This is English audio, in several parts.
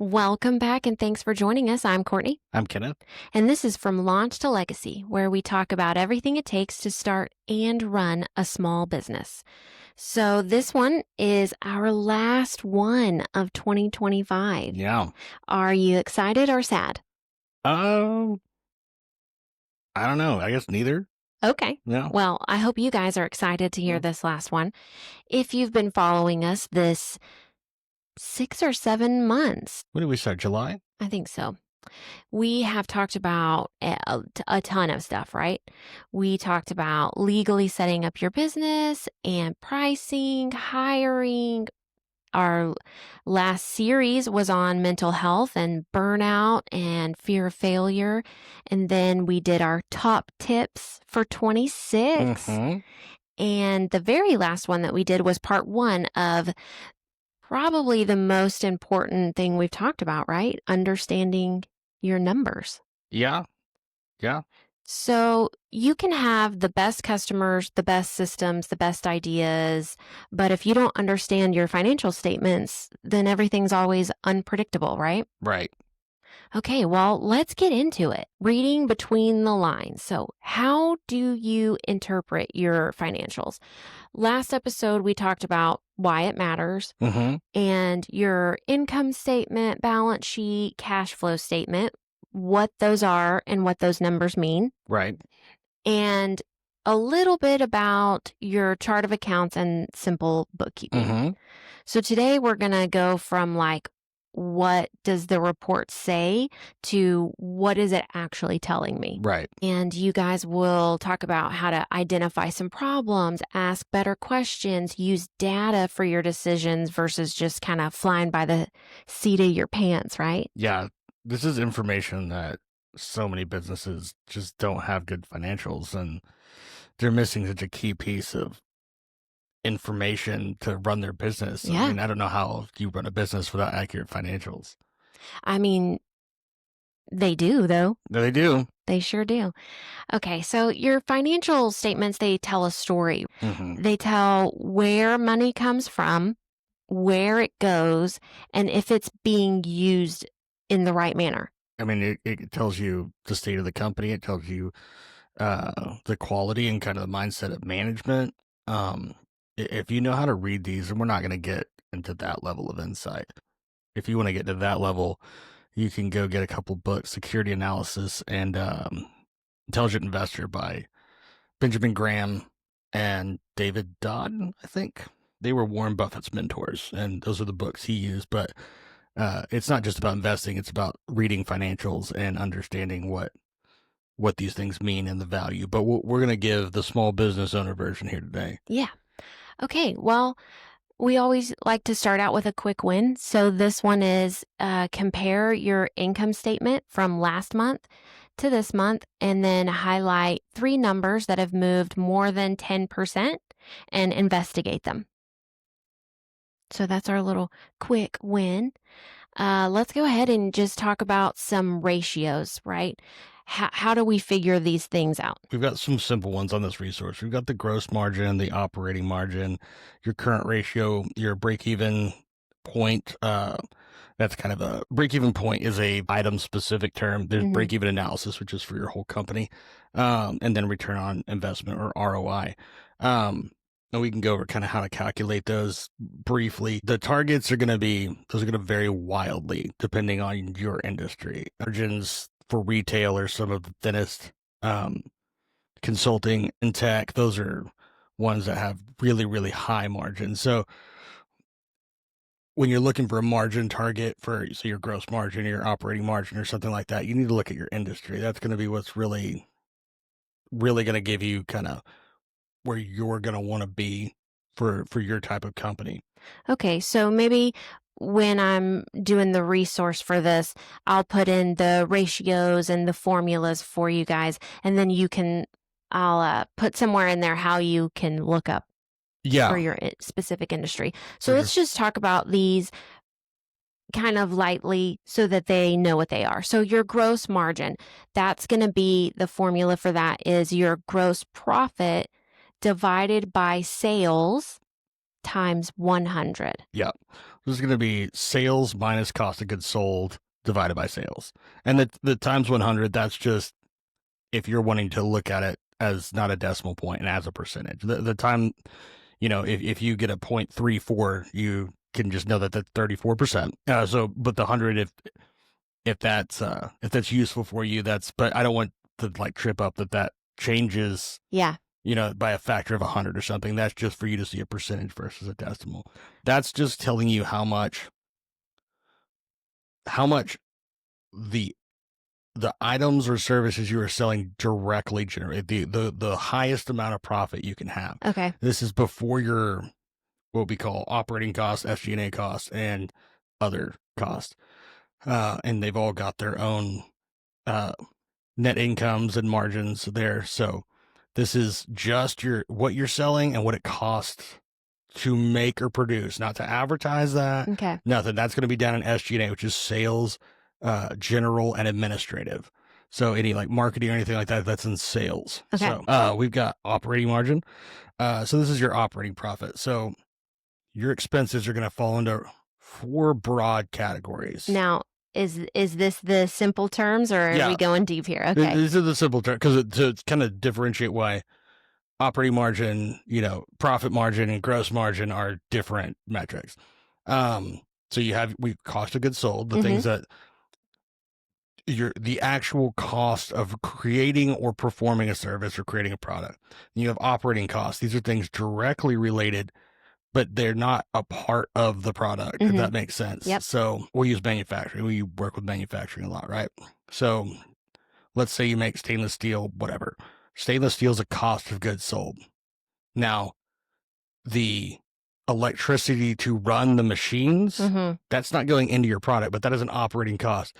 Welcome back and thanks for joining us. I'm Courtney, I'm Kenneth. and this is From Launch to Legacy, where we talk about everything it takes to start and run a small business. So, this one is our last one of 2025. Yeah. Are you excited or sad? Um, I don't know. I guess neither. Okay. Yeah. Well, I hope you guys are excited to hear this last one. If you've been following us this 6 or 7 months, When did we start? July? I think so. We have talked about a ton of stuff, right? We talked about legally setting up your business and pricing, hiring. Our last series was on mental health and burnout and fear of failure. And then we did our top tips for 26. Mm-hmm. And the very last one that we did was part 1 of probably the most important thing we've talked about, right? Understanding your numbers. Yeah. Yeah. So you can have the best customers, the best systems, the best ideas, but if you don't understand your financial statements, then everything's always unpredictable, right? Right. Okay, well, let's get into it. Reading between the lines. So, how do you interpret your financials? Last episode, we talked about why it matters Mm-hmm. and your income statement, balance sheet, cash flow statement, what those are and what those numbers mean, Right. and a little bit about your chart of accounts and simple bookkeeping. Mm-hmm. So today we're going to go from what does the report say to what is it actually telling me? Right. And you guys will talk about how to identify some problems, ask better questions, use data for your decisions versus just kind of flying by the seat of your pants, right? Yeah. This is information that so many businesses just don't have good financials, and they're missing such a key piece of information to run their business. Yeah. I mean, I don't know how you run a business without accurate financials. I mean, they do, though. No, they do. They sure do. Okay, so your financial statements, they tell a story. Mm-hmm. They tell where money comes from, where it goes, and if it's being used in the right manner. I mean, it tells you the state of the company. It tells you the quality and kind of the mindset of management. If you know how to read these, and we're not going to get into that level of insight. If you want to get to that level, you can go get a couple books, Security Analysis and Intelligent Investor by Benjamin Graham and David Dodd, I think. They were Warren Buffett's mentors, and those are the books he used. But it's not just about investing. It's about reading financials and understanding what these things mean and the value. But we're going to give the small business owner version here today. Yeah. Okay, well, we always like to start out with a quick win. So this one is compare your income statement from last month to this month and then highlight 3 numbers that have moved more than 10% and investigate them. So that's our little quick win. Let's go ahead and just talk about some ratios, right? How do we figure these things out? We've got some simple ones on this resource. We've got the gross margin, the operating margin, your current ratio, your break-even point. That's kind of a break-even point is a item-specific term. There's break-even analysis, which is for your whole company, and then return on investment or ROI. And we can go over kind of how to calculate those briefly. The targets are going to vary wildly depending on your industry. Margins for retail are some of the thinnest. Consulting and tech, those are ones that have really, really high margins. So when you're looking for a margin target for your gross margin, your operating margin or something like that, you need to look at your industry. That's going to be what's really, really going to give you kind of where you're going to want to be for your type of company. Okay, so maybe when I'm doing the resource for this, I'll put in the ratios and the formulas for you guys, and then I'll put somewhere in there how you can look up for your specific industry. So let's just talk about these kind of lightly so that they know what they are. So your gross margin, that's going to be the formula for that is your gross profit divided by sales times 100. Yep. This is going to be sales minus cost of goods sold divided by sales. And the times 100, that's just if you're wanting to look at it as not a decimal point and as a percentage. The time, if you get a 0.34, you can just know that that's 34%. But the 100, if that's useful for you, but I don't want to like trip up that changes. Yeah. By a factor of 100 or something. That's just for you to see a percentage versus a decimal. That's just telling you how much the items or services you are selling directly generate the highest amount of profit you can have. Okay. This is before your what we call operating costs, SG&A costs, and other costs. And they've all got their own net incomes and margins there. So this is just what you're selling and what it costs to make or produce, not to advertise that. Okay. Nothing. That's going to be down in SG&A, which is sales, general, and administrative. So any like marketing or anything like that, that's in sales. Okay. So we've got operating margin. So this is your operating profit. So your expenses are going to fall into 4 broad categories. Now, is this the simple terms, or are we going deep here? Okay. These are the simple terms because to kind of differentiate why operating margin, profit margin and gross margin are different metrics. So we cost of goods sold, the things that the actual cost of creating or performing a service or creating a product. And you have operating costs. These are things directly related, but they're not a part of the product, if that makes sense. Yep. So we'll use manufacturing. We work with manufacturing a lot, right? So let's say you make stainless steel, whatever. Stainless steel is a cost of goods sold. Now, the electricity to run the machines, that's not going into your product, but that is an operating cost.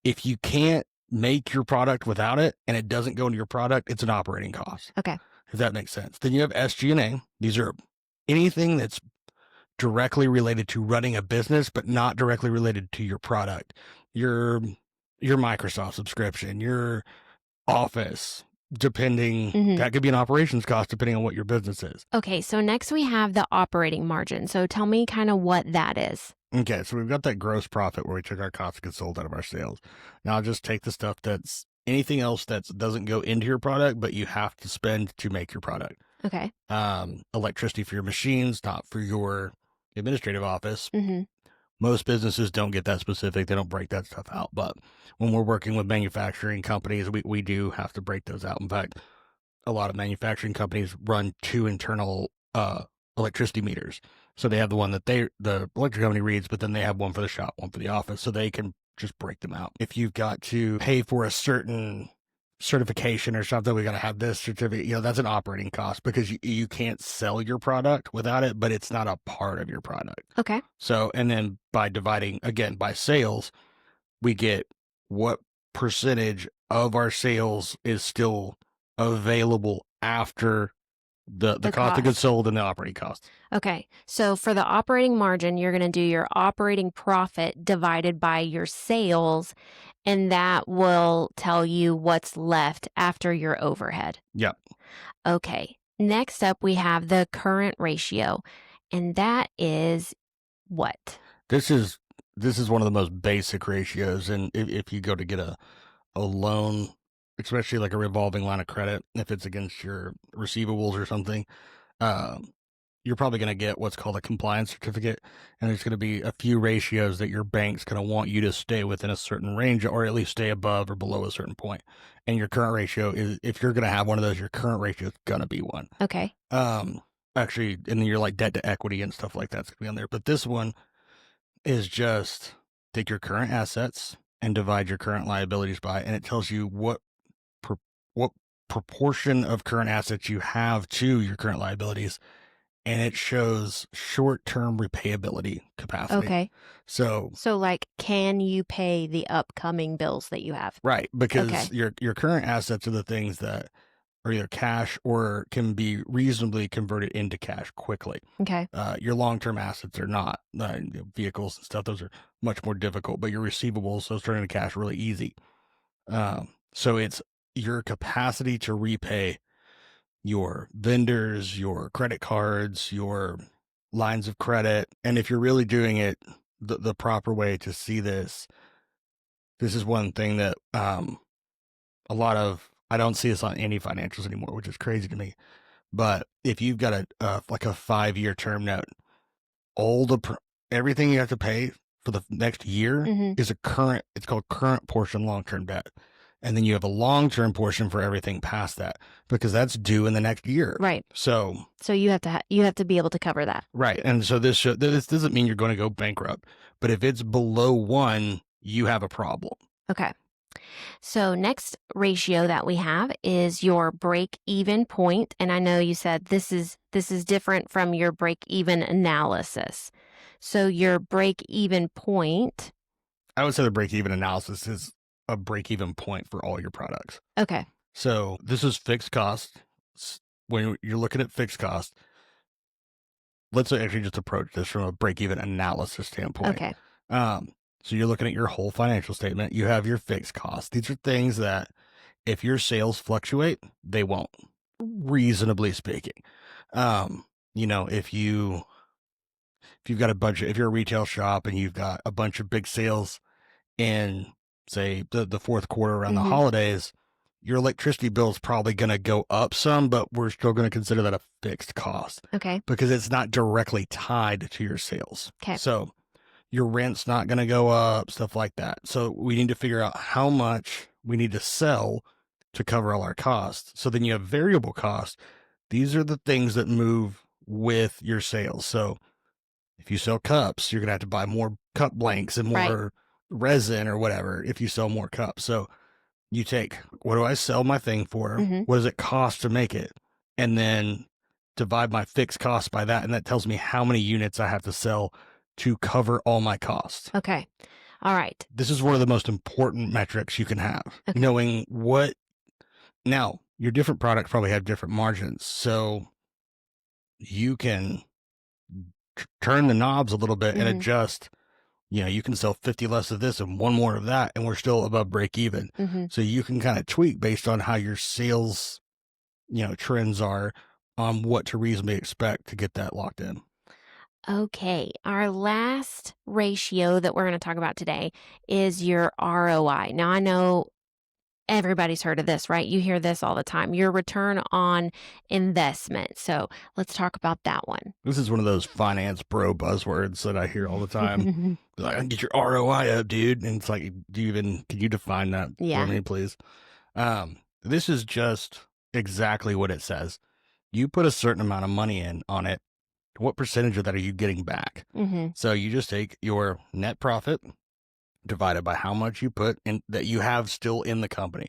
If you can't make your product without it and it doesn't go into your product, it's an operating cost. Okay. If that makes sense. Then you have SG&A. These are anything that's directly related to running a business, but not directly related to your product. Your Microsoft subscription, your Office, depending, that could be an operations cost depending on what your business is. Okay, so next we have the operating margin. So tell me kind of what that is. Okay, so we've got that gross profit where we took our cost of goods sold out of our sales. Now I'll just take the stuff that's anything else that doesn't go into your product, but you have to spend to make your product. Okay. Electricity for your machines, not for your administrative office. Mm-hmm. Most businesses don't get that specific. They don't break that stuff out. But when we're working with manufacturing companies, we do have to break those out. In fact, a lot of manufacturing companies run 2 internal electricity meters. So they have the one that the electric company reads, but then they have one for the shop, one for the office. So they can just break them out. If you've got to pay for a certain certification or something, we got to have this certificate, that's an operating cost because you can't sell your product without it, but it's not a part of your product. Okay. So, and then by dividing again by sales, we get what percentage of our sales is still available after the cost of goods sold and the operating costs. Okay. So for the operating margin, you're going to do your operating profit divided by your sales, and that will tell you what's left after your overhead. Yep. Okay. Next up, we have the current ratio, and that is what? This is one of the most basic ratios, and if you go to get a loan, especially like a revolving line of credit, if it's against your receivables or something, you're probably going to get what's called a compliance certificate. And there's going to be a few ratios that your bank's going to want you to stay within a certain range or at least stay above or below a certain point. And your current ratio is, if you're going to have one of those, your current ratio is going to be 1. Okay. Actually, and then your like debt to equity and stuff like that's going to be on there. But this one is just take your current assets and divide your current liabilities by, and it tells you what proportion of current assets you have to your current liabilities, and it shows short-term repayability capacity. Okay. So like, can you pay the upcoming bills that you have? Right, because your current assets are the things that are either cash or can be reasonably converted into cash quickly. Okay. Your long-term assets are not. Vehicles and stuff, those are much more difficult, but your receivables, those turn into cash really easy. So it's your capacity to repay your vendors, your credit cards, your lines of credit. And if you're really doing it the proper way to see this, this is one thing that a lot of, I don't see this on any financials anymore, which is crazy to me. But if you've got like a 5-year term note, everything you have to pay for the next year Mm-hmm. is it's called current portion long-term debt. And then you have a long-term portion for everything past that, because that's due in the next year. Right. So you have to be able to cover that. right. And so this doesn't mean you're going to go bankrupt, but if it's below 1, you have a problem. Okay. So next ratio that we have is your break-even point. And I know you said this is different from your break-even analysis. So your break-even point. I would say the break-even analysis is a break-even point for all your products. Okay. So this is fixed cost. When you're looking at fixed cost, let's actually just approach this from a break-even analysis standpoint. Okay. So you're looking at your whole financial statement. You have your fixed costs. These are things that if your sales fluctuate, they won't, reasonably speaking. If you've got a budget, if you're a retail shop and you've got a bunch of big sales in, say, the fourth quarter around the holidays, your electricity bill is probably going to go up some, but we're still going to consider that a fixed cost. Okay. Because it's not directly tied to your sales. Okay. So your rent's not going to go up, stuff like that. So we need to figure out how much we need to sell to cover all our costs. So then you have variable costs. These are the things that move with your sales. So if you sell cups, you're going to have to buy more cup blanks and more resin or whatever if you sell more cups. So you take, what do I sell my thing for? What does it cost to make it? And then divide my fixed cost by that. And that tells me how many units I have to sell to cover all my costs. Okay. All right. This is one of the most important metrics you can have. Okay. Knowing what, now your different products probably have different margins. So you can turn the knobs a little bit and adjust. You can sell 50 less of this and 1 more of that, and we're still above break even. So you can kind of tweak based on how your sales, trends are on what to reasonably expect to get that locked in. Okay. Our last ratio that we're going to talk about today is your ROI. Now, I know everybody's heard of this, right? You hear this all the time, your return on investment. So let's talk about that one. This is one of those finance bro buzzwords that I hear all the time. Like, I can get your ROI up, dude. And it's like, can you define that for me, please? This is just exactly what it says. You put a certain amount of money in on it. What percentage of that are you getting back? So you just take your net profit divided by how much you put in that you have still in the company.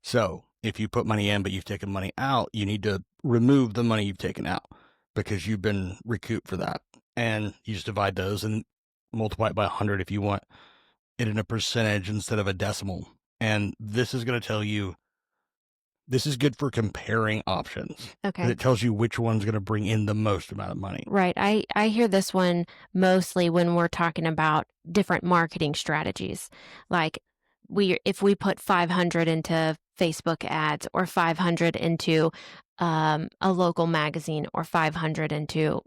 So if you put money in, but you've taken money out, you need to remove the money you've taken out because you've been recouped for that. And you just divide those and multiply it by 100 if you want it in a percentage instead of a decimal. And this is going to tell you, this is good for comparing options. Okay. It tells you which one's going to bring in the most amount of money. Right. I hear this one mostly when we're talking about different marketing strategies. Like if we put 500 into Facebook ads or 500 into a local magazine or 500 into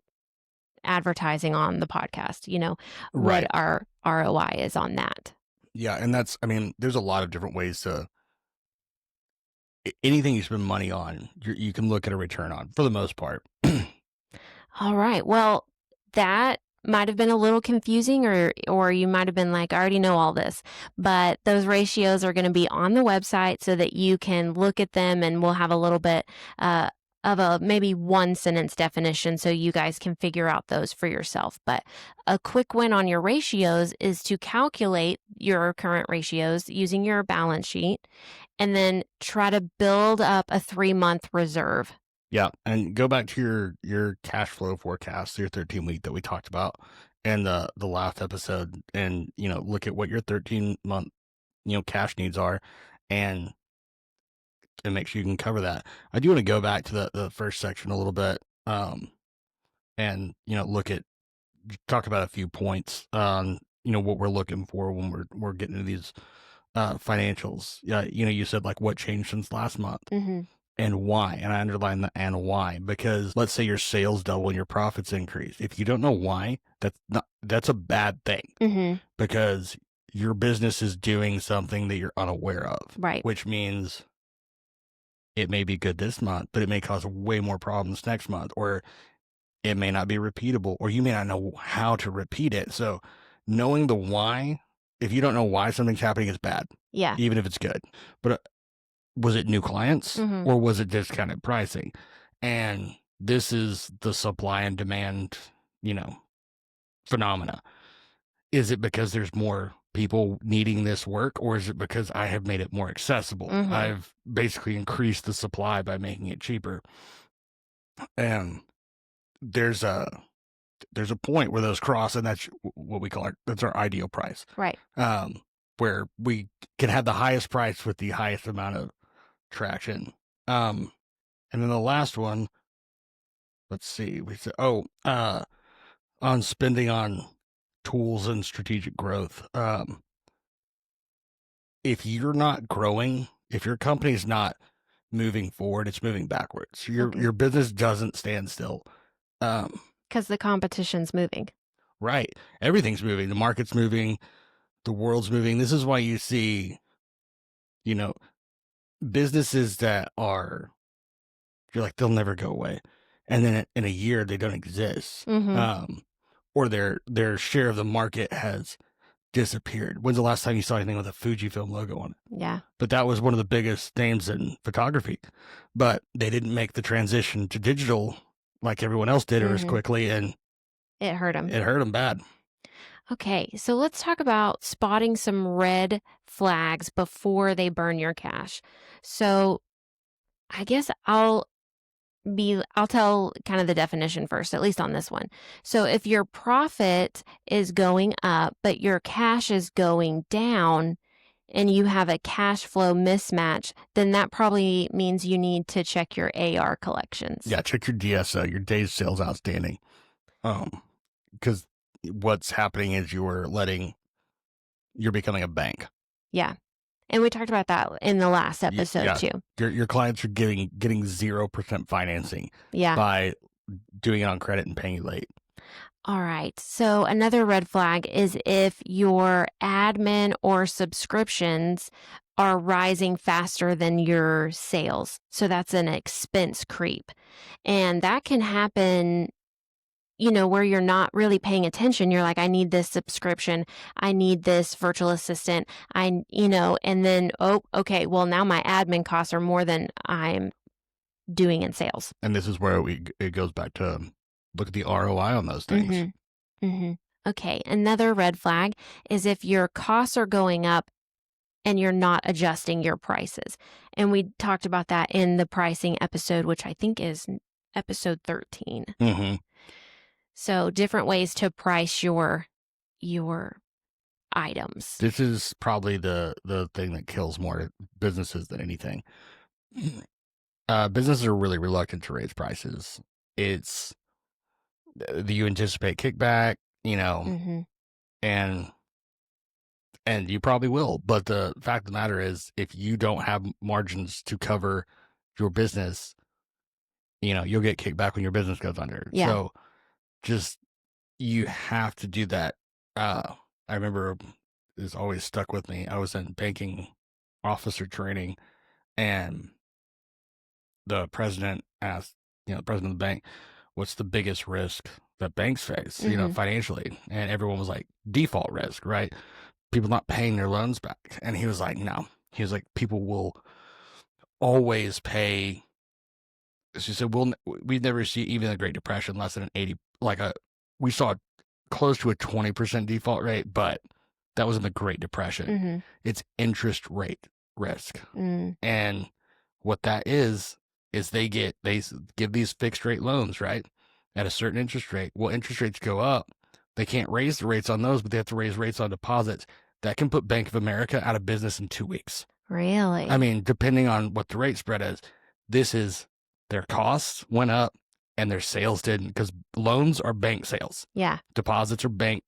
advertising on the podcast, what our ROI is on that. Yeah. And there's a lot of different ways to, anything you spend money on, you can look at a return on for the most part. All right. Well, that might have been a little confusing or you might have been like, I already know all this, but those ratios are going to be on the website so that you can look at them, and we'll have a little bit of a maybe 1-sentence definition so you guys can figure out those for yourself. But a quick win on your ratios is to calculate your current ratios using your balance sheet and then try to build up a 3-month reserve. Yeah. And go back to your cash flow forecast, your 13-week that we talked about in the last episode, and, look at what your 13-month, cash needs are and make sure you can cover that. I do want to go back to the first section a little bit, and, talk about a few points on, what we're looking for when we're getting into these financials. Yeah. You said like what changed since last month. and why. And I underline the and why, because let's say your sales double and your profits increase. If you don't know why, that's a bad thing, Mm-hmm. because your business is doing something that you're unaware of, Right. which means it may be good this month, but it may cause way more problems next month, or it may not be repeatable, or you may not know how to repeat it. So knowing the why, if you don't know why something's happening, it's bad, Yeah. even if it's good. But was it new clients, Mhm. or was it discounted pricing? And this is the supply and demand, phenomena. Is it because there's more people needing this work, or is it because I have made it more accessible? Mhm. I've basically increased the supply by making it cheaper. And there's a point where those cross, and that's what we call that's our ideal price. Right. Where we can have the highest price with the highest amount of traction. And then the last one, let's see, we said, on spending on tools and strategic growth. If you're not growing, if your company's not moving forward, it's moving backwards. Your business doesn't stand still. Because the competition's moving. Right. Everything's moving. The market's moving. The world's moving. This is why you see, businesses that you're like, they'll never go away. And then in a year, they don't exist. Mhm. Or their share of the market has disappeared. When's the last time you saw anything with a Fujifilm logo on it? Yeah. But that was one of the biggest names in photography. But they didn't make the transition to digital like everyone else did, or as Mhm. quickly, and It hurt them. it hurt them bad. Okay, so let's talk about spotting some red flags before they burn your cash. So I guess I'll tell kind of the definition first, at least on this one. So if your profit is going up, but your cash is going down, and you have a cash flow mismatch, then that probably means you need to check your AR collections. Yeah, check your DSO, your days sales outstanding. Because what's happening is you're becoming a bank. Yeah. And we talked about that in the last episode Yeah. too. Your clients are getting 0% financing Yeah. by doing it on credit and paying you late. All right. So another red flag is if your admin or subscriptions are rising faster than your sales. So that's an expense creep. And that can happen, where you're not really paying attention. You're like, I need this subscription. I need this virtual assistant. and then, oh, okay, well, now my admin costs are more than I'm doing in sales. And this is where it goes back to look at the ROI on those things. Mm-hmm. Mm-hmm. Okay. Another red flag is if your costs are going up and you're not adjusting your prices. And we talked about that in the pricing episode, which I think is episode 13. Mm-hmm. So different ways to price your items. This is probably the thing that kills more businesses than anything. Businesses are really reluctant to raise prices. It's you anticipate kickback, Mm-hmm. and you probably will. But the fact of the matter is, if you don't have margins to cover your business, you'll get kicked back when your business goes under. Yeah. So just, you have to do that. I remember it's always stuck with me. I was in banking officer training, and the president asked, the president of the bank, what's the biggest risk that banks face, Mhm. financially? And everyone was like, default risk, right? People not paying their loans back. And he was like, no. He was like, people will always pay. She said, we've never seen, even the Great Depression, less than an 80, we saw close to a 20% default rate, but that was in the Great Depression. Mm-hmm. It's interest rate risk. Mm. And what that is they give these fixed rate loans, right, at a certain interest rate. Well, interest rates go up. They can't raise the rates on those, but they have to raise rates on deposits. That can put Bank of America out of business in 2 weeks. Really? I mean, depending on what the rate spread is. This is, their costs went up and their sales didn't, because loans are bank sales. Yeah. Deposits are bank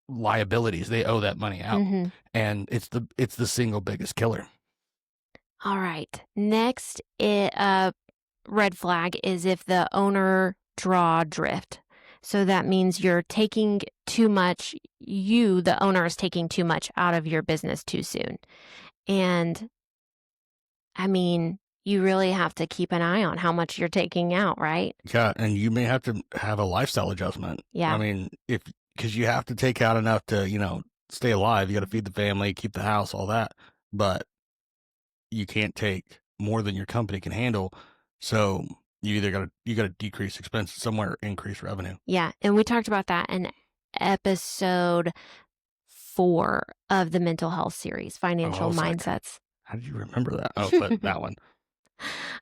liabilities. They owe that money out. Mm-hmm. And it's the single biggest killer. All right. Next, red flag is if the owner draw drift. So that means you're taking too much, the owner, is taking too much out of your business too soon. And I mean, you really have to keep an eye on how much you're taking out, right? Yeah, and you may have to have a lifestyle adjustment. I Yeah. mean, because you have to take out enough to, stay alive. You got to feed the family, keep the house, all that. But you can't take more than your company can handle. So you either got to decrease expenses somewhere or increase revenue. Yeah. And we talked about that in episode 4 of the mental health series, Financial Oh, sorry. Mindsets. How did you remember that? Oh, but that one.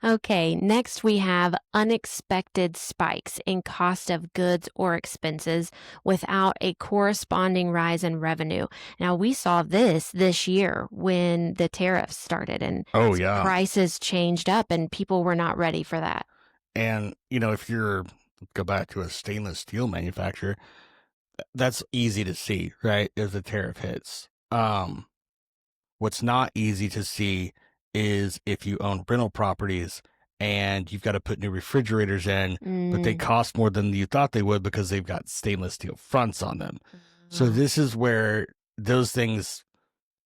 Okay, next we have unexpected spikes in cost of goods or expenses without a corresponding rise in revenue. Now, we saw this year when the tariffs started and Oh, yeah. prices changed up and people were not ready for that. And, if go back to a stainless steel manufacturer, that's easy to see, right? As the tariff hits. What's not easy to see is if you own rental properties and you've got to put new refrigerators in, but they cost more than you thought they would because they've got stainless steel fronts on them. So this is where those things,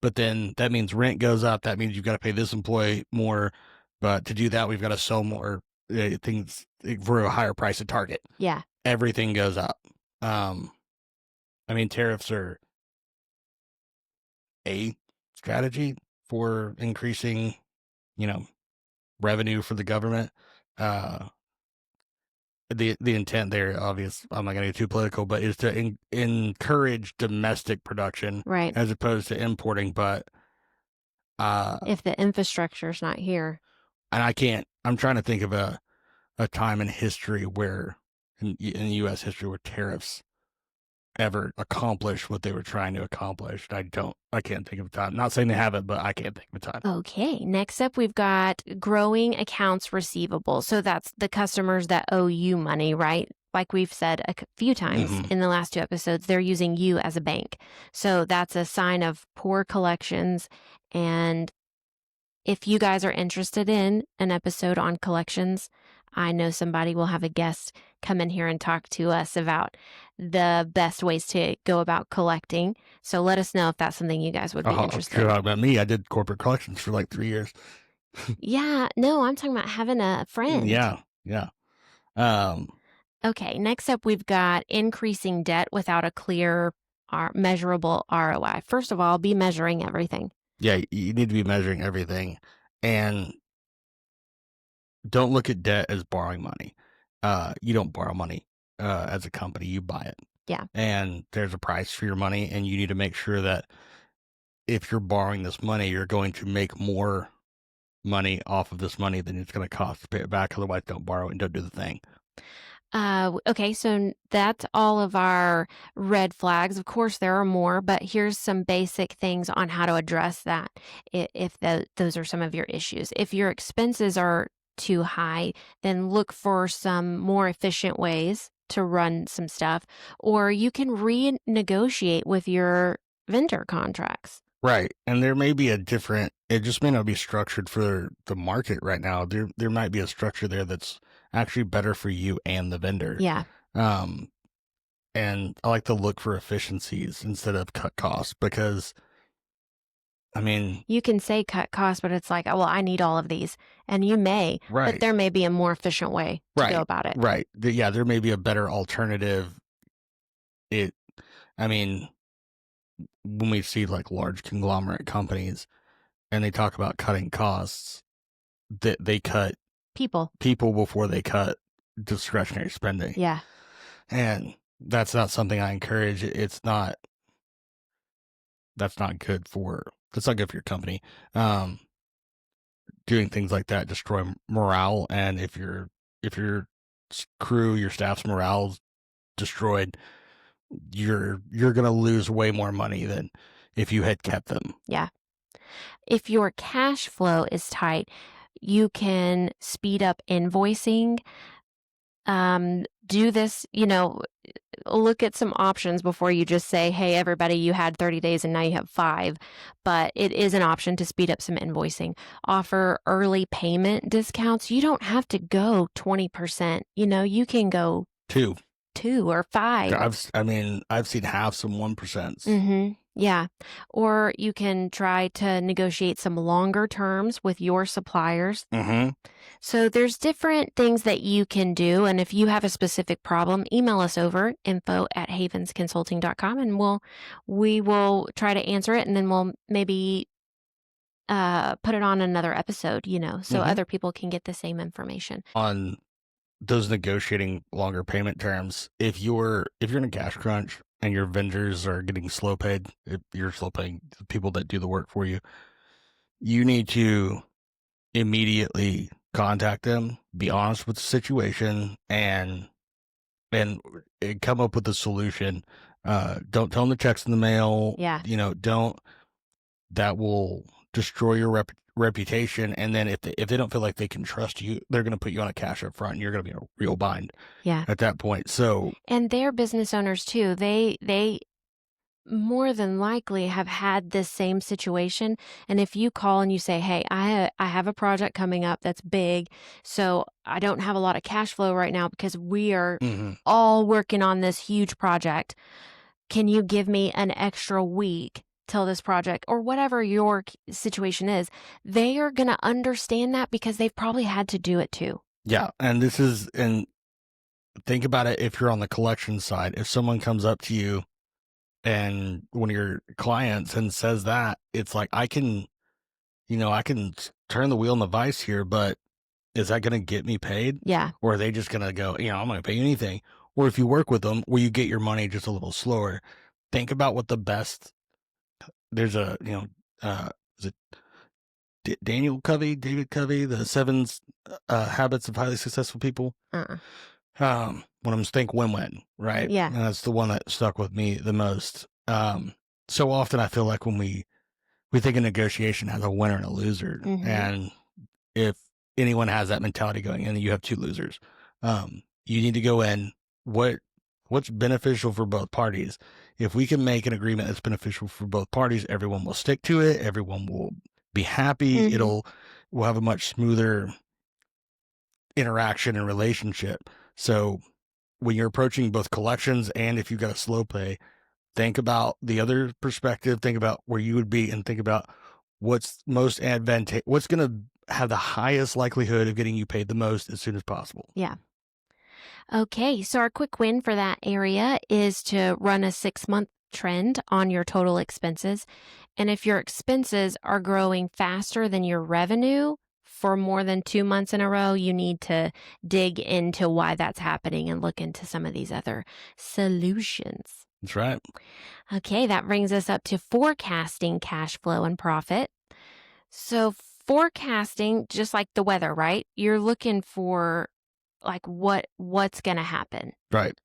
but then that means rent goes up. That means you've got to pay this employee more. But to do that, we've got to sell more things for a higher price at Target. Yeah. Everything goes up. I mean, tariffs are a strategy for increasing, revenue for the government. The intent there, obvious, I'm not going to get too political, but is to encourage domestic production, right, as opposed to importing. But if the infrastructure's not here. And I'm trying to think of a time in history where, in U.S. history, where tariffs ever accomplished what they were trying to accomplish. I can't think of a time. Not saying they haven't, but I can't think of a time. Okay, next up we've got growing accounts receivable. So that's the customers that owe you money, right? Like we've said a few times in the last 2 episodes, they're using you as a bank. So that's a sign of poor collections. And if you guys are interested in an episode on collections, I know somebody will have a guest come in here and talk to us about the best ways to go about collecting. So let us know if that's something you guys would be interested in. About me, I did corporate collections for like 3 years. Yeah, no, I'm talking about having a friend. Yeah. Okay, next up, we've got increasing debt without a clear, measurable ROI. First of all, be measuring everything. Yeah, you need to be measuring everything. And don't look at debt as borrowing money. You don't borrow money as a company, you buy it. Yeah. And there's a price for your money, and you need to make sure that if you're borrowing this money, you're going to make more money off of this money than it's going to cost to pay it back. Otherwise, don't borrow it and don't do the thing. Okay, so that's all of our red flags. Of course, there are more, but here's some basic things on how to address that if those are some of your issues. If your expenses are too high, then look for some more efficient ways to run some stuff, or you can renegotiate with your vendor contracts. Right. And there may be it just may not be structured for the market right now. There might be a structure there that's actually better for you and the vendor. Yeah. And I like to look for efficiencies instead of cut costs because, I mean, you can say cut costs, but it's like, oh, well, I need all of these. And you may, right. But there may be a more efficient way to go about it. Right. Yeah, there may be a better alternative. When we see like large conglomerate companies and they talk about cutting costs, that they cut people before they cut discretionary spending. Yeah. And that's not something I encourage. That's not good for your company. Doing things like that destroy morale, and if your crew, your staff's morale's destroyed, you're going to lose way more money than if you had kept them. Yeah. If your cash flow is tight, you can speed up invoicing. Do this, look at some options before you just say, hey, everybody, you had 30 days and now you have 5. But it is an option to speed up some invoicing. Offer early payment discounts. You don't have to go 20%. You can go 2 or 5. I've seen half some 1%. Yeah. Or you can try to negotiate some longer terms with your suppliers. So there's different things that you can do. And if you have a specific problem, email us over info@havensconsulting.com and we will try to answer it. And then we'll maybe put it on another episode, so other people can get the same information. On those negotiating longer payment terms, if you're in a cash crunch and your vendors are getting slow paid, if you're slow paying the people that do the work for you, you need to immediately contact them, be honest with the situation, and come up with a solution. Don't tell them the check's in the mail. Yeah. That will destroy your reputation. And then if they don't feel like they can trust you, they're going to put you on a cash up front and you're going to be in a real bind at that point. So, and they're business owners too. They more than likely have had this same situation. And if you call and you say, hey, I have a project coming up that's big, so I don't have a lot of cash flow right now because we are all working on this huge project. Can you give me an extra week till this project, or whatever your situation is? They are going to understand that because they've probably had to do it too. Yeah. And think about it. If you're on the collection side, if someone comes up to you and one of your clients and says that, it's like, I can turn the wheel in the vice here, but is that going to get me paid? Yeah. Or are they just going to go, I'm going to pay you anything? Or if you work with them where you get your money just a little slower, think about what the best, there's a, is it David Covey, the 7 Habits of Highly Successful People? One of them's think win-win, right? Yeah. And that's the one that stuck with me the most. So often I feel like when we think a negotiation has a winner and a loser. And if anyone has that mentality going in, you have 2 losers. You need to go in, what's beneficial for both parties. If we can make an agreement that's beneficial for both parties, everyone will stick to it. Everyone will be happy. We'll have a much smoother interaction and relationship. So when you're approaching both collections and if you've got a slow pay, think about the other perspective, think about where you would be, and think about what's most advantageous, what's going to have the highest likelihood of getting you paid the most as soon as possible. Yeah. Okay, so our quick win for that area is to run a 6-month trend on your total expenses. And if your expenses are growing faster than your revenue for more than 2 months in a row, you need to dig into why that's happening and look into some of these other solutions. That's right. Okay, that brings us up to forecasting cash flow and profit. So forecasting, just like the weather, right? You're looking for like what's going to happen. Right.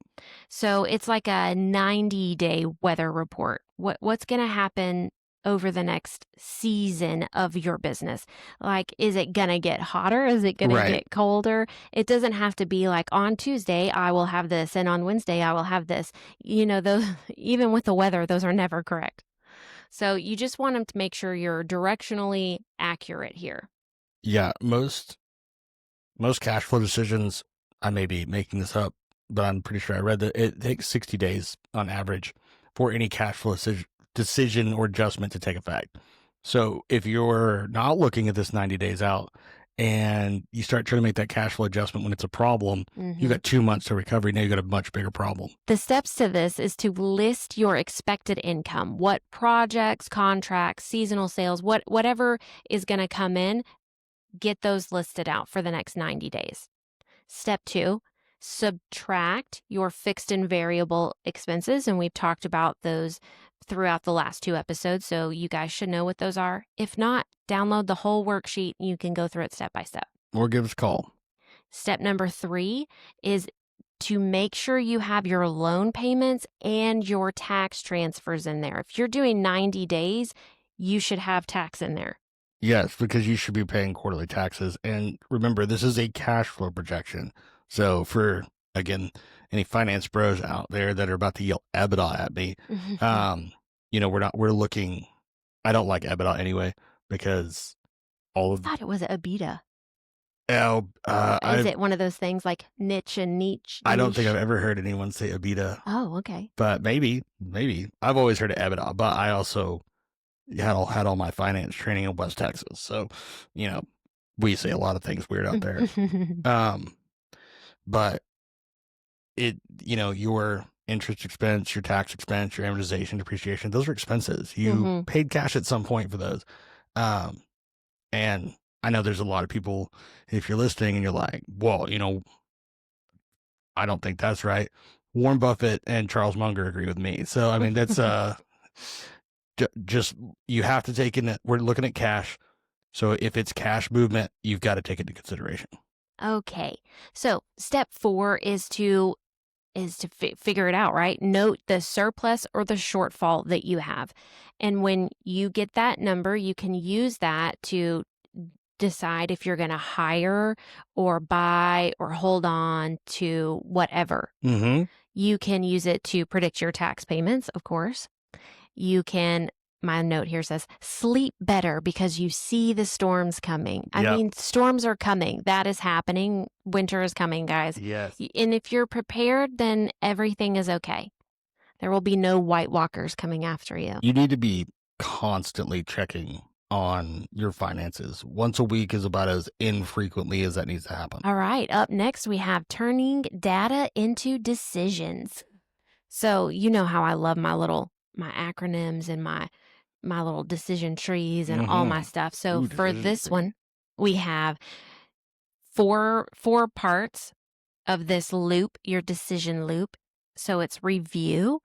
So it's like a 90-day weather report. What's going to happen over the next season of your business? Like, is it going to get hotter? Is it going to get colder? It doesn't have to be like on Tuesday, I will have this, and on Wednesday, I will have this. Those, even with the weather, those are never correct. So you just want them to make sure you're directionally accurate here. Yeah. Most cash flow decisions, I may be making this up, but I'm pretty sure I read that it takes 60 days on average for any cash flow decision or adjustment to take effect. So if you're not looking at this 90 days out and you start trying to make that cash flow adjustment when it's a problem, you got 2 months to recovery. Now you got a much bigger problem. The steps to this is to list your expected income, what projects, contracts, seasonal sales, whatever is going to come in, get those listed out for the next 90 days. Step 2, subtract your fixed and variable expenses. And we've talked about those throughout the last 2 episodes, so you guys should know what those are. If not, download the whole worksheet. You can go through it step by step. Or give us a call. Step number 3 is to make sure you have your loan payments and your tax transfers in there. If you're doing 90 days, you should have tax in there. Yes, because you should be paying quarterly taxes. And remember, this is a cash flow projection. So again, any finance bros out there that are about to yell EBITDA at me, we're looking. I don't like EBITDA anyway because all I of thought it was EBITDA. oh, Is it one of those things like niche and niche? I don't think niche? I've ever heard anyone say EBITDA, Oh, okay. but maybe I've always heard of EBITDA, but I also had all my finance training in West Texas, so we say a lot of things weird out there. But your interest expense, your tax expense, your amortization, depreciation, those are expenses. You paid cash at some point for those. And I know there's a lot of people, if you're listening and you're like, well, I don't think that's right. Warren Buffett and Charles Munger agree with me. So, I mean, that's just, you have to take in, we're looking at cash. So if it's cash movement, you've got to take it into consideration. Okay. So step 4 is to figure it out, right? Note the surplus or the shortfall that you have. And when you get that number, you can use that to decide if you're going to hire or buy or hold on to whatever. You can use it to predict your tax payments, of course. You can, my note here says, sleep better because you see the storms coming. I mean, storms are coming. That is happening. Winter is coming, guys. Yes. And if you're prepared, then everything is okay. There will be no White Walkers coming after you. You need to be constantly checking on your finances. Once a week is about as infrequently as that needs to happen. All right. Up next, we have turning data into decisions. So you know how I love my acronyms and my little decision trees and all my stuff. So for this one, we have four parts of this loop, your decision loop. So it's review,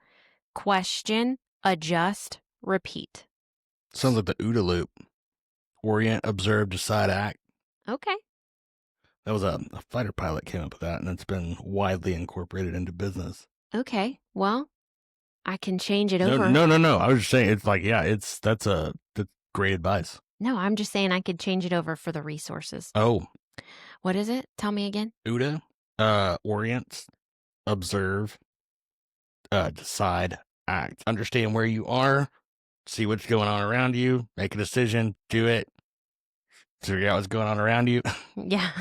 question, adjust, repeat. Sounds like the OODA loop. Orient, observe, decide, act. Okay. That was a fighter pilot came up with that, and it's been widely incorporated into business. Okay. Well, I can change it over. No. I was just saying, it's like, that's great advice. No, I'm just saying I could change it over for the resources. Oh. What is it? Tell me again. OODA, orient, observe, decide, act. Understand where you are, see what's going on around you, make a decision, do it, figure out what's going on around you. Yeah.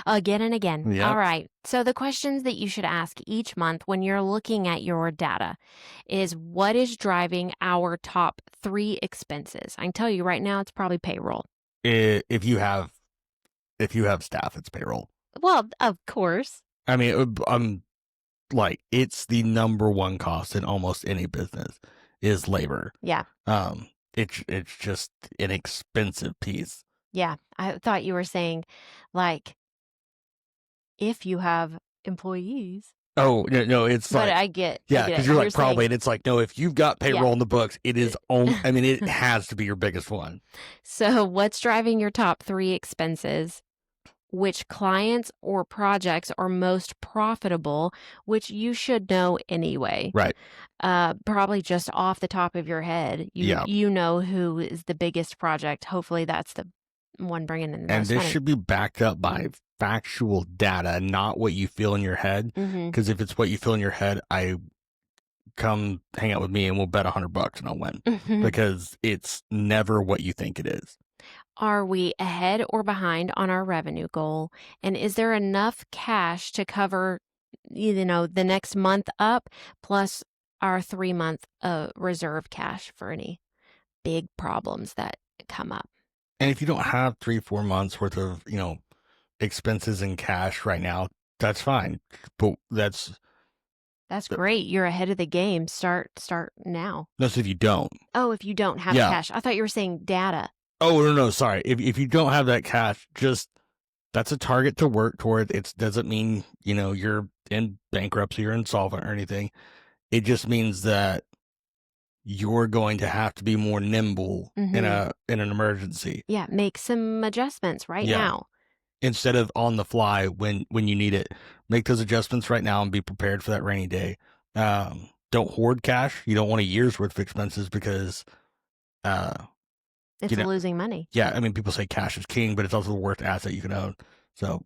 Again and again. Yep. All right. So the questions that you should ask each month when you're looking at your data is, what is driving our top 3 expenses? I can tell you right now, it's probably payroll. If you have staff, it's payroll. Well, of course. I mean, it's the number one cost in almost any business is labor. Yeah. It's just an expensive piece. Yeah. I thought you were saying, like, if you have employees. Oh, no, it's but like, I get. Yeah, because you're like, probably, and it's like, no, if you've got payroll in the books, it is only, I mean, it has to be your biggest one. So what's driving your top 3 expenses? Which clients or projects are most profitable, which you should know anyway. Right. Probably just off the top of your head. You know who is the biggest project. Hopefully that's the one bringing in the most money. Should be backed up by factual data, not what you feel in your head. Because if it's what you feel in your head, come hang out with me and we'll bet $100 and I'll win. Because it's never what you think it is. Are we ahead or behind on our revenue goal? And is there enough cash to cover, the next month up plus our 3-month reserve cash for any big problems that come up? And if you don't have 3-4 months worth of, expenses in cash right now, that's fine. But that's great. You're ahead of the game. Start now. No, so if you don't. Oh, if you don't have cash. I thought you were saying data. Oh, no, sorry. If you don't have that cash, that's a target to work toward. It doesn't mean, you're in bankruptcy or insolvent or anything. It just means that you're going to have to be more nimble in an emergency. Yeah, make some adjustments now. Instead of on the fly when you need it. Make those adjustments right now and be prepared for that rainy day. Don't hoard cash. You don't want a year's worth of expenses because it's losing money. Yeah, I mean, people say cash is king, but it's also the worst asset you can own. So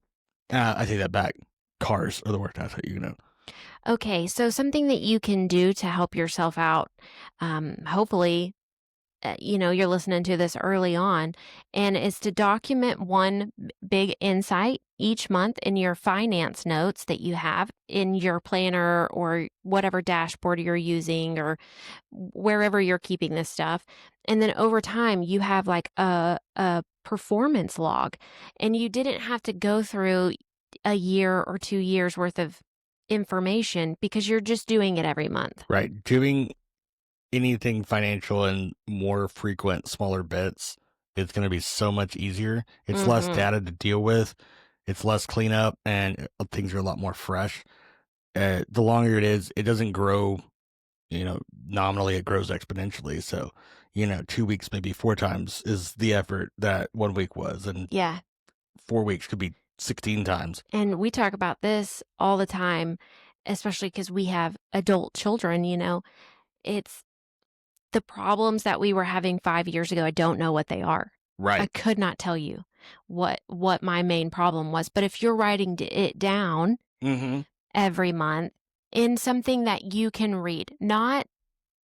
I take that back. Cars are the worst asset you can own. Okay, so something that you can do to help yourself out, hopefully, you're listening to this early on, and is to document one big insight each month in your finance notes that you have in your planner or whatever dashboard you're using or wherever you're keeping this stuff. And then over time, you have like a performance log, and you didn't have to go through a year or 2 years worth of information because you're just doing it every month. Right. Doing anything financial in more frequent, smaller bits, it's going to be so much easier. It's less Mm-hmm. data to deal with. It's less cleanup, and things are a lot more fresh. The longer it is, it doesn't grow. Nominally, it grows exponentially. So, 2 weeks, maybe 4 times is the effort that 1 week was, and Yeah. 4 weeks could be 16 times. And we talk about this all the time, especially because we have adult children, it's the problems that we were having 5 years ago. I don't know what they are. I Right. could not tell you what my main problem was. But if you're writing it down Mm-hmm. every month in something that you can read, not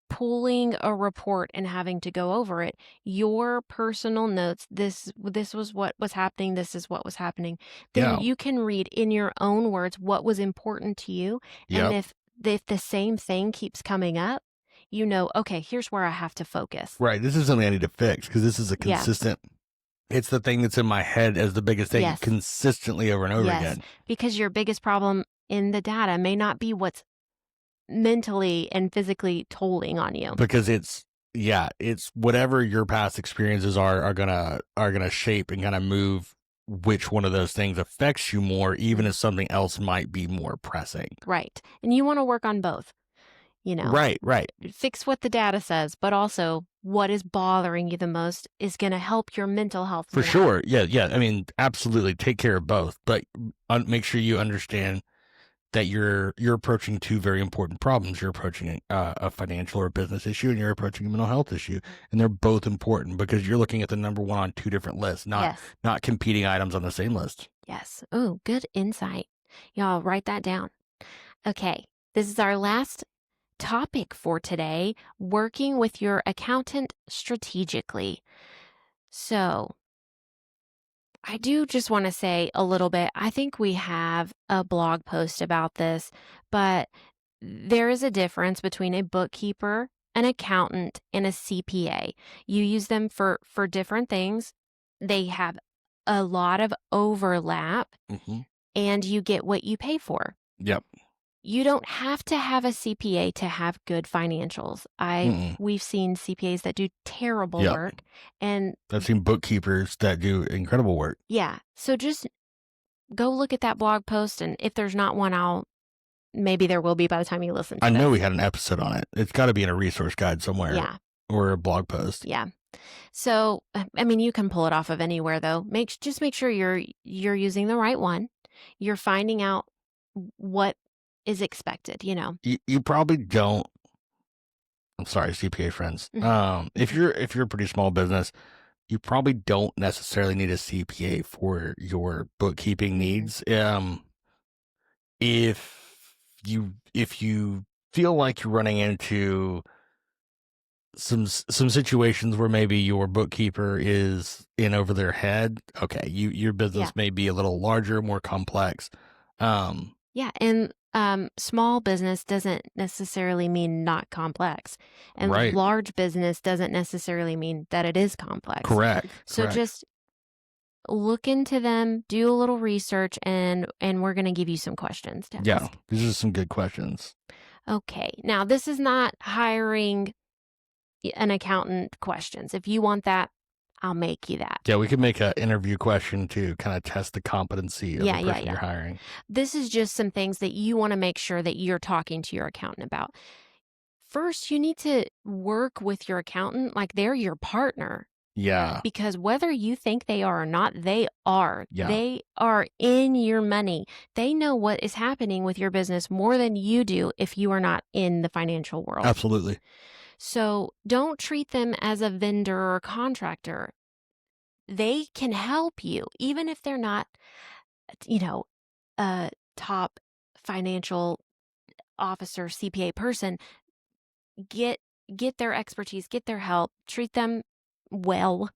pulling a report and having to go over it, your personal notes, this was what was happening, this is what was happening, then Yeah. you can read in your own words what was important to you. And Yep. if the same thing keeps coming up, okay, here's where I have to focus. Right. This is something I need to fix because this is a Yeah. consistent. It's the thing that's in my head as the biggest thing Yes. consistently over and over Yes. again. Because your biggest problem in the data may not be what's mentally and physically tolling on you. Because it's whatever your past experiences are gonna shape and kind of move which one of those things affects you more, even if something else might be more pressing. Right. And you want to work on both, Right. fix what the data says, but also what is bothering you the most is going to help your mental health For more. sure. Yeah. I mean, absolutely take care of both, but make sure you understand that you're approaching two very important problems. You're approaching a financial or business issue, and you're approaching a mental health issue, and they're both important because you're looking at the number one on two different lists, Yes. not competing items on the same list. Yes. Oh, good insight. Y'all write that down. Okay. This is our last topic for today, working with your accountant strategically. So, I do just want to say a little bit. I think we have a blog post about this, but there is a difference between a bookkeeper, an accountant, and a CPA. You use them for different things. They have a lot of overlap, Mm-hmm. and you get what you pay for. Yep. You don't have to have a CPA to have good financials. We've seen CPAs that do terrible Yep. work, and I've seen bookkeepers that do incredible work. yeah. So just go look at that blog post, and if there's not one, maybe there will be by the time you listen to I know this. we had an episode on it. It's got to be in a resource guide somewhere. Yeah. Or a blog post. Yeah. So, I mean, you can pull it off of anywhere though. Just make sure you're using the right one. You're finding out what is expected, You probably don't. I'm sorry, CPA friends. If you're a pretty small business, you probably don't necessarily need a CPA for your bookkeeping needs. If you feel like you're running into some situations where maybe your bookkeeper is in over their head, okay, your business may be a little larger, more complex. Yeah, and small business doesn't necessarily mean not complex, and Right. large business doesn't necessarily mean that it is complex. Correct. So just look into them, do a little research, and we're going to give you some questions to ask. These are some good questions. Okay, now this is not hiring an accountant questions. If you want that, I'll make you that. Yeah, we could make an interview question to kind of test the competency of the person you're hiring. This is just some things that you want to make sure that you're talking to your accountant about. First, you need to work with your accountant like they're your partner. Yeah. Because whether you think they are or not, they are. Yeah. They are in your money. They know what is happening with your business more than you do if you are not in the financial world. Absolutely. So don't treat them as a vendor or contractor. They can help you, even if they're not, a top financial officer, CPA person, get their expertise, get their help, treat them well.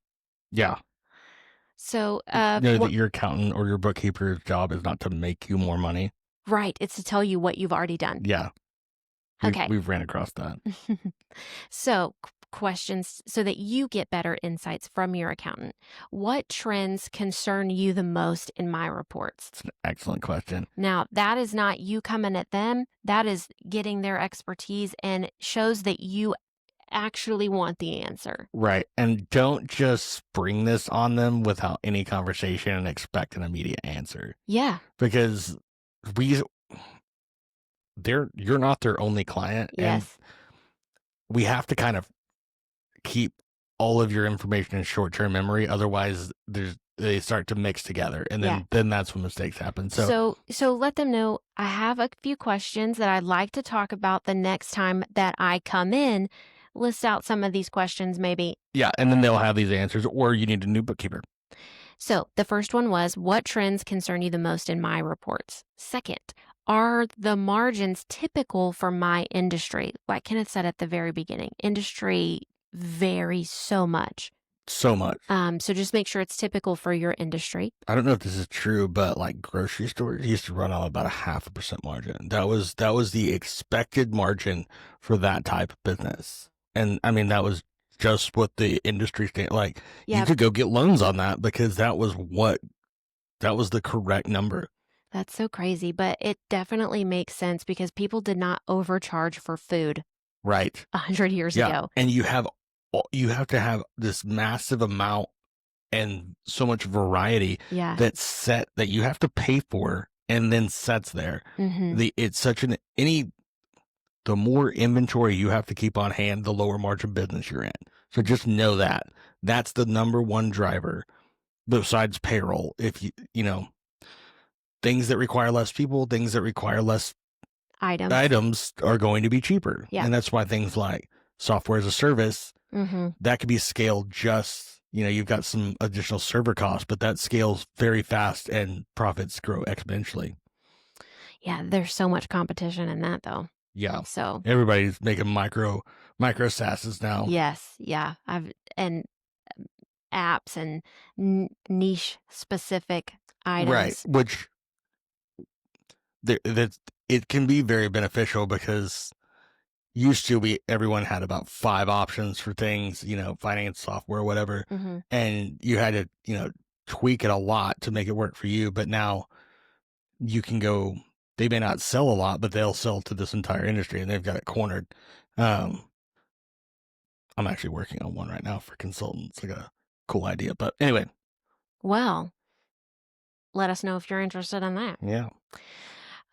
Yeah. So, Know that your accountant or your bookkeeper's job is not to make you more money. right, it's to tell you what you've already done. Yeah. Okay. We've ran across that. So, questions so that you get better insights from your accountant. What trends concern you the most in my reports? It's an excellent question. Now, that is not you coming at them. That is getting their expertise and shows that you actually want the answer. Right. And don't just spring this on them without any conversation and expect an immediate answer. Yeah. Because you're not their only client. Yes. And we have to kind of keep all of your information in short-term memory. Otherwise, they start to mix together, and then that's when mistakes happen. So let them know I have a few questions that I'd like to talk about the next time that I come in. List out some of these questions, maybe. Yeah, and then they'll have these answers, or you need a new bookkeeper. So the first one was, what trends concern you the most in my reports? Second, are the margins typical for my industry? Like Kenneth said at the very beginning, industry varies so much. So much. So just make sure it's typical for your industry. I don't know if this is true, but like grocery stores used to run on about 0.5% margin. That was the expected margin for that type of business. And I mean, that was just what the industry like. Yeah. You could go get loans on that because that was the correct number. That's so crazy, but it definitely makes sense because people did not overcharge for food. Right. 100 years ago. And you have to have this massive amount and so much variety that's set that you have to pay for and then sets there. Mm-hmm. It's such the more inventory you have to keep on hand, the lower margin business you're in. So just know that that's the number one driver besides payroll. If you know, things that require less people, things that require less items are going to be cheaper. Yeah. And that's why things like software as a service, that could be scaled just, you've got some additional server costs, but that scales very fast and profits grow exponentially. Yeah, there's so much competition in that though. Yeah. So everybody's making micro SaaSes now. Yes. Yeah. And apps and niche specific items. Right. Which it can be very beneficial because used to everyone had about 5 options for things, finance software, whatever. Mm-hmm. And you had to, tweak it a lot to make it work for you. But now you can go, they may not sell a lot, but they'll sell to this entire industry and they've got it cornered. I'm actually working on one right now for consultants. I got a cool idea, but anyway. Well, let us know if you're interested in that. Yeah.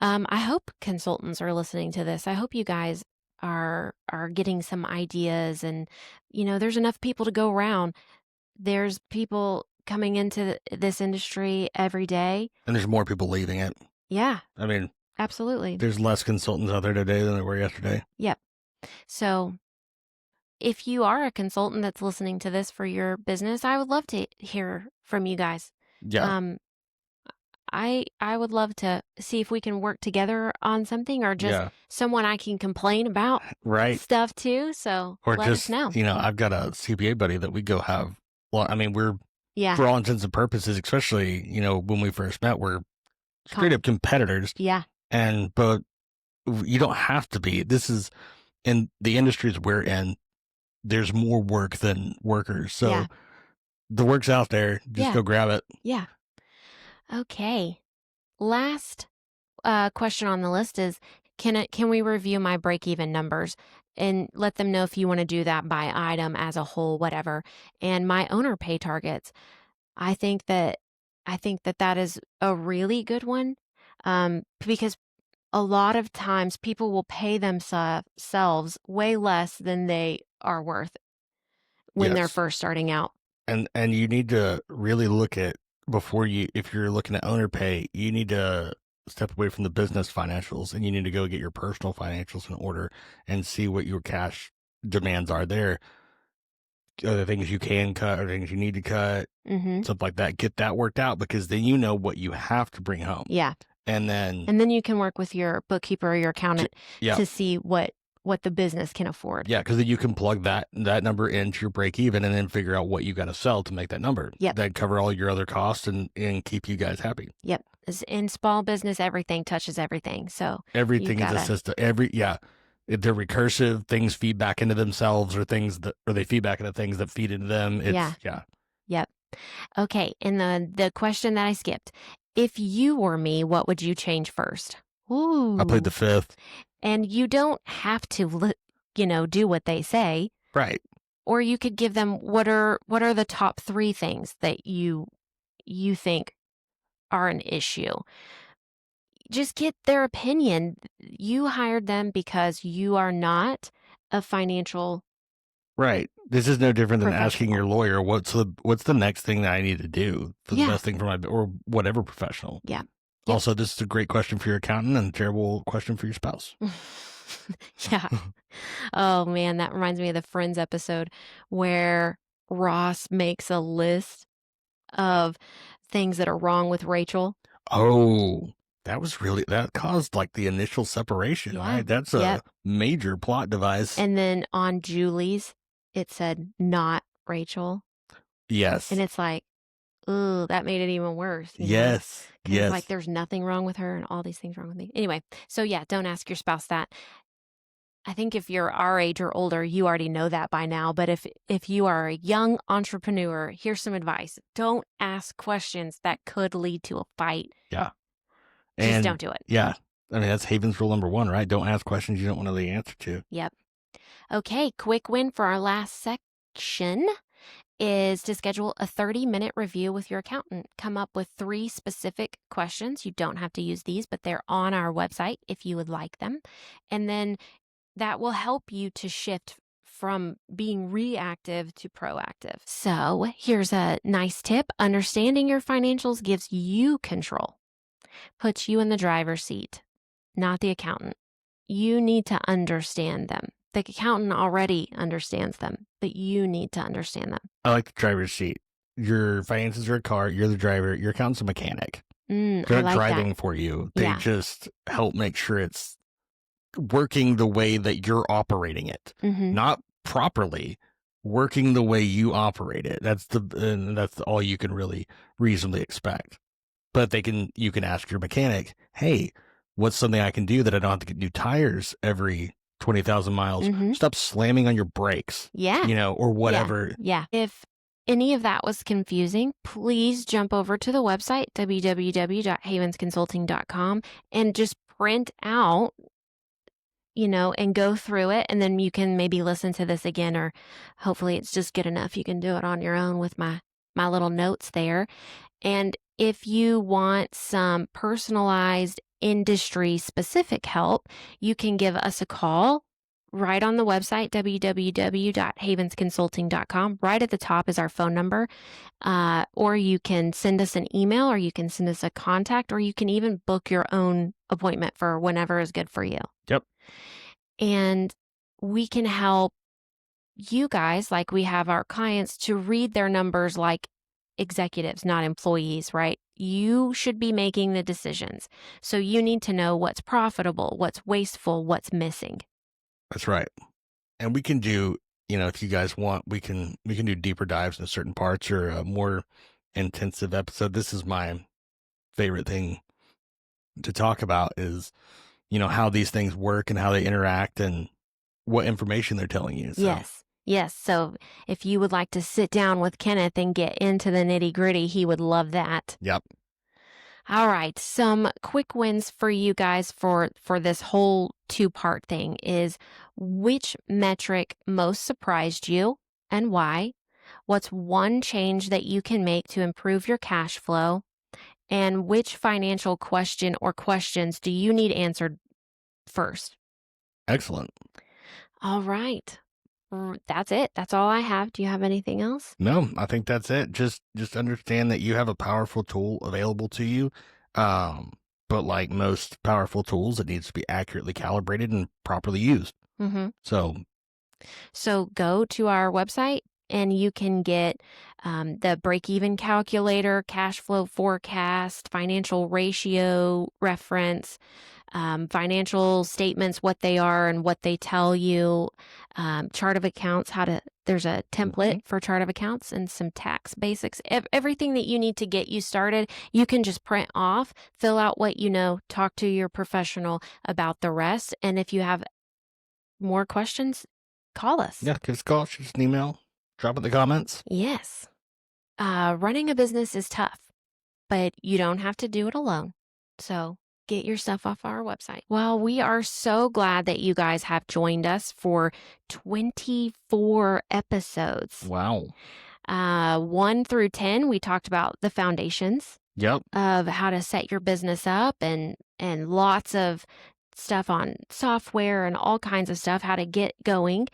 I hope consultants are listening to this. I hope you guys are getting some ideas, and there's enough people to go around. There's people coming into this industry every day, and there's more people leaving it. Yeah. I mean, absolutely. There's less consultants out there today than there were yesterday. Yep. So if you are a consultant that's listening to this for your business, I would love to hear from you guys. Yeah. I would love to see if we can work together on something, or just someone I can complain about stuff to. So or let us know. I've got a CPA buddy that we go have. Well, I mean, we're for all intents and purposes, especially when we first met, we're straight up competitors. Yeah. But you don't have to be. This is in the industries we're in. There's more work than workers, so the work's out there. Just go grab it. Yeah. Okay. Last question on the list is, can we review my break-even numbers and let them know if you want to do that by item, as a whole, whatever, and my owner pay targets. I think that is a really good one, because a lot of times people will pay themselves way less than they are worth when they're first starting out. And you need to really look at, if you're looking at owner pay, you need to step away from the business financials and you need to go get your personal financials in order and see what your cash demands are there. Are there things you can cut or things you need to cut? Stuff like that. Get that worked out, because then you know what you have to bring home. Yeah. And then, And then you can work with your bookkeeper or your accountant yeah, to see what the business can afford. yeah, because then you can plug that number into your break even and then figure out what you got to sell to make that number. Yep. That cover all your other costs and keep you guys happy. Yep. In small business, everything touches everything. So Everything is a gotta- system. They're recursive. Things feed back into themselves, or they feed back into things that feed into them. Yeah. Yeah. Yep. Okay. And the question that I skipped: if you were me, what would you change first? Ooh. I played the fifth. And you don't have to, do what they say. Right. Or you could give them what are the top 3 things that you think are an issue. Just get their opinion. You hired them because you are not a financial. Right. This is no different than asking Professional. your lawyer what's the next thing that I need to do for the Yeah. best thing for or whatever professional. Yeah. Yep. Also, this is a great question for your accountant and a terrible question for your spouse. Yeah. Oh man, that reminds me of the Friends episode where Ross makes a list of things that are wrong with Rachel. Oh, that caused like the initial separation, Yeah. right? That's a major plot device. And then on Julie's, it said not Rachel. Yes. And it's like, ooh, that made it even worse. Yes. Yes. Like there's nothing wrong with her and all these things wrong with me. Anyway, so yeah, don't ask your spouse that. I think if you're our age or older, you already know that by now. But if you are a young entrepreneur, here's some advice. Don't ask questions that could lead to a fight. Yeah. Just don't do it. Yeah. I mean, that's Haven's rule number 1, right? Don't ask questions you don't want to know the answer to. Yep. Okay, quick win for our last section is to schedule a 30-minute review with your accountant. Come up with 3 specific questions. You don't have to use these, but they're on our website if you would like them. And then that will help you to shift from being reactive to proactive. So here's a nice tip. Understanding your financials gives you control, puts you in the driver's seat, not the accountant. You need to understand them. The accountant already understands them, but you need to understand them. I like the driver's seat. Your finances are a car. You're the driver. Your accountant's a mechanic. They're I not like driving that. for you. They Yeah. just help make sure it's working the way that you're operating it, not properly working the way you operate it. That's all you can really reasonably expect. But you can ask your mechanic, hey, what's something I can do that I don't have to get new tires every 20,000 miles? Stop slamming on your brakes. Yeah. Or whatever. Yeah. If any of that was confusing, please jump over to the website, www.havensconsulting.com, and just print out, and go through it. And then you can maybe listen to this again, or hopefully it's just good enough. You can do it on your own with my little notes there. And if you want some personalized industry specific help, you can give us a call right on the website, www.havensconsulting.com. Right at the top is our phone number. Or you can send us an email, or you can send us a contact, or you can even book your own appointment for whenever is good for you. Yep. And we can help you guys, like we have our clients, to read their numbers like executives, not employees, right? You should be making the decisions. So you need to know what's profitable, what's wasteful, what's missing. That's right. And we can do, if you guys want, we can do deeper dives in certain parts, or a more intensive episode. This is my favorite thing to talk about is, how these things work and how they interact and what information they're telling you. So. Yes. So if you would like to sit down with Kenneth and get into the nitty gritty, he would love that. Yep. All right. Some quick wins for you guys for this whole 2-part thing is: which metric most surprised you and why? What's one change that you can make to improve your cash flow? And which financial question or questions do you need answered first? Excellent. All right. That's it. That's all I have. Do you have anything else? No, I think that's it. Just understand that you have a powerful tool available to you. But like most powerful tools, it needs to be accurately calibrated and properly used. Mm-hmm. So go to our website, and you can get the break-even calculator, cash flow forecast, financial ratio reference, financial statements, what they are and what they tell you, chart of accounts, there's a template for chart of accounts and some tax basics. Everything that you need to get you started, you can just print off, fill out what you know, talk to your professional about the rest. And if you have more questions, call us. Yeah, give us a call, shoot us an email, drop it in the comments. Yes. Running a business is tough, but you don't have to do it alone. So get your stuff off our website. Well, we are so glad that you guys have joined us for 24 episodes. Wow. 1 through 10, we talked about the foundations Yep. of how to set your business up and lots of stuff on software and all kinds of stuff, how to get going.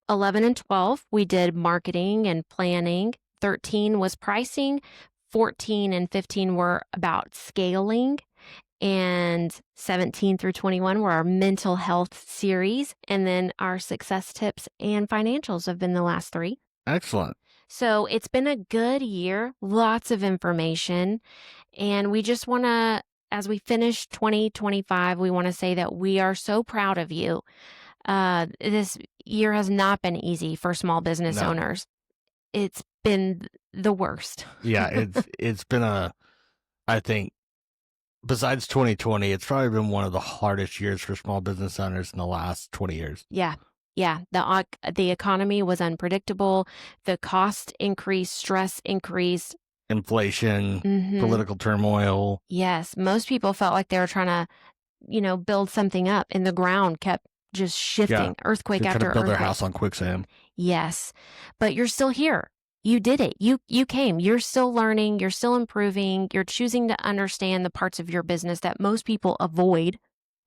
11 and 12, we did marketing and planning. 13 was pricing. 14 and 15 were about scaling. And 17 through 21 were our mental health series. And then our success tips and financials have been the last 3. Excellent. So it's been a good year, lots of information. And we just want to, as we finish 2025, we want to say that we are so proud of you. This year has not been easy for small business owners. It's been the worst. Yeah, it's been I think, besides 2020, it's probably been one of the hardest years for small business owners in the last 20 years. Yeah. The economy was unpredictable. The cost increased, stress increased. Inflation, political turmoil. Yes. Most people felt like they were trying to, build something up, and the ground kept just shifting, earthquake after trying to build earthquake. their house on quicksand. Yes. But you're still here. You did it. You came. You're still learning. You're still improving. You're choosing to understand the parts of your business that most people avoid.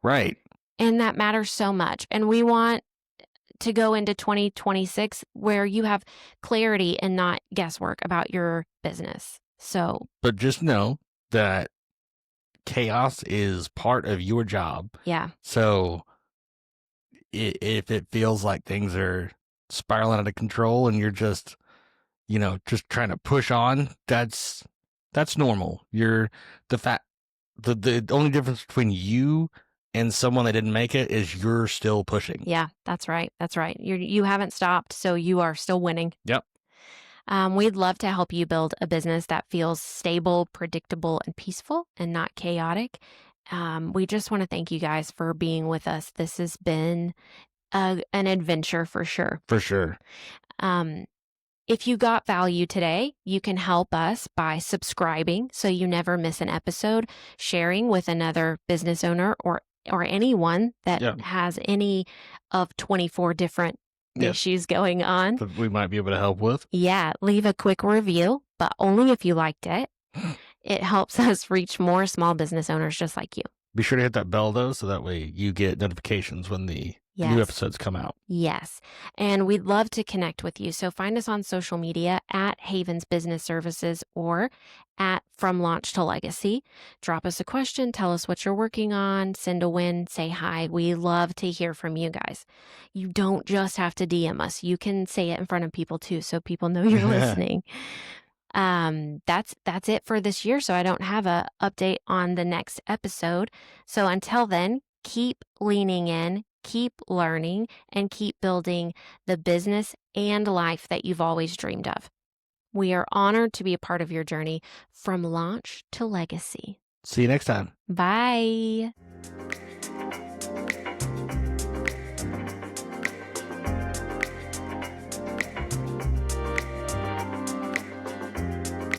Right. And that matters so much. And we want to go into 2026 where you have clarity and not guesswork about your business. But just know that chaos is part of your job. Yeah. So if it feels like things are spiraling out of control and you're just trying to push on, that's normal. The only difference between you and someone that didn't make it is you're still pushing. Yeah, that's right. You haven't stopped, so you are still winning. Yep. We'd love to help you build a business that feels stable, predictable, and peaceful and not chaotic. We just want to thank you guys for being with us. This has been an adventure for sure. For sure. If you got value today, you can help us by subscribing so you never miss an episode, sharing with another business owner or anyone that has any of 24 different issues going on that we might be able to help with. Yeah, leave a quick review, but only if you liked it. It helps us reach more small business owners just like you. Be sure to hit that bell, though, so that way you get notifications when the new episodes come out. Yes. And we'd love to connect with you. So find us on social media at Havens Business Services or at From Launch to Legacy. Drop us a question. Tell us what you're working on. Send a win. Say hi. We love to hear from you guys. You don't just have to DM us. You can say it in front of people too, so people know you're listening. That's it for this year. So I don't have a update on the next episode. So until then, keep leaning in, keep learning, and keep building the business and life that you've always dreamed of. We are honored to be a part of your journey from launch to legacy. See you next time. Bye.